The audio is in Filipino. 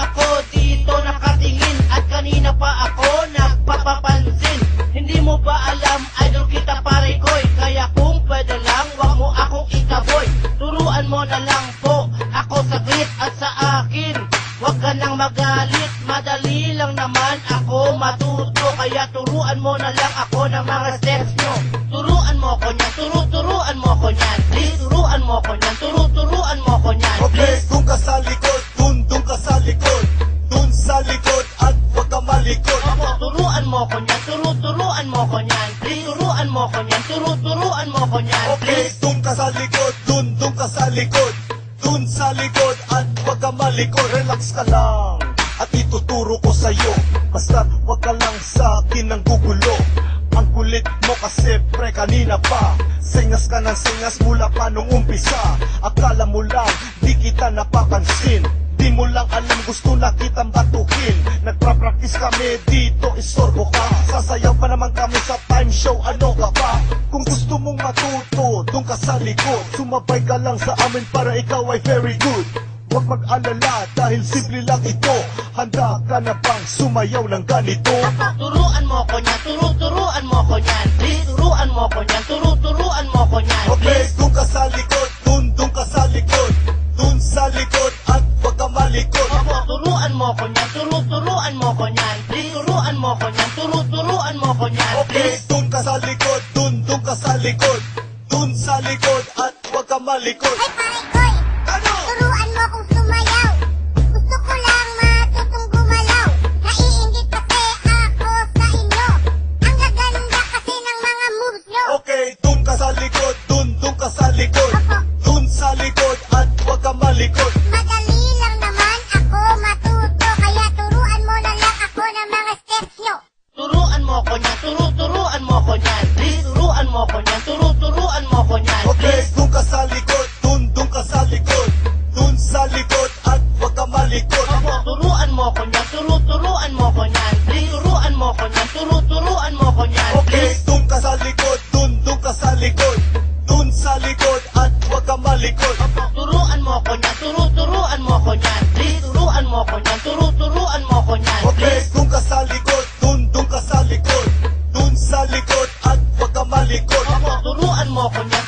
ako dito nakatingin at kanina pa ako nagpapapansin. Hindi mo ba alam, idol kita pare koy, kaya kung pwede lang, wag mo akong itaboy. Turuan mo na lang po ako saglit at sa akin wag ka nang magalit, madali lang naman ako matuto. Kaya turuan mo na lang ako ng mga steps nyo. Turuan mo ko niyan, turuan mo ko niyan. Please, turuan mo ko niyan, turuan mo ko niyan. Okay, dun ka sa likod, dun ka sa likod. Dun sa likod at wag ka malikod. Opo, turuan mo ko niyan, turuan mo ko niyan. Please, turuan mo ko niyan, turuan mo ko niyan. Okay, dun ka sa likod, dun ka sa likod. Dun sa likod at wag ka malikod. Relax ka lang at ituturo ko sa'yo. Basta wag ka lang sa akin ng gugulo. Ang kulit mo kasi pre kanina pa. Singas ka ng singas mula pa nung umpisa. Akala mo lang di kita napapansin. Di mo lang alam gusto na kitang batuhin. Nagpa-practice kami dito, istorbo ka. Sasayaw pa naman kami sa time show, ano ka pa? Kung gusto mong matuto, dun ka sa likod. Sumabay ka lang sa amin para ikaw ay very good. Huwag mag-alala dahil simple lang ito. Handa ka na bang sumayaw ng ganito? Turuan mo ko niyan, turuan mo ko niyan. Please, turuan mo ko niyan, turuan mo ko niyan. Okay, dun ka sa likod, dun ka sa likod. Dun sa likod at wag ka malikod. Opo, turuan mo ko niyan, turuan mo ko niyan. Please, turuan mo ko niyan, turuan mo ko niyan. Okay, dun ka sa likod, dun ka sa likod. Dun sa likod at wag ka malikod. Ay, pare koy! Ano? Turuan mo kong sumayaw. Gusto ko lang matutong gumalaw. Naiingit kasi ako sa inyo. Ang gaganda kasi ng mga moves nyo. Okay, dun ka sa likod, dun ka sa likod. Dun sa likod at wag ka malikod. Madali lang naman ako matuto. Kaya turuan mo na lang ako ng mga steps nyo. Turuan mo ko niyan, turuan mo ko niyan. Please, turuan mo ko niyan, turuan mo ko niyan. Okay, dun ka sa likod, dun ka sa likod. Dun sa likod at wag ka malikod. Opo, turuan mo ko niyan, turuan mo ko niyan. Please, turuan mo ko niyan, turuan mo ko niyan. Okay, dun ka sa likod, dun ka sa likod. Dun sa likod at wag ka malikod. Opo, turuan mo ko niyan, turuan mo ko niyan. Please, turuan mo ko niyan, turuan mo ko niyan. Okay, dun ka sa likod, dun ka sa likod. Dun sa likod at wag ka malikod. Opo, turuan mo ko niyan,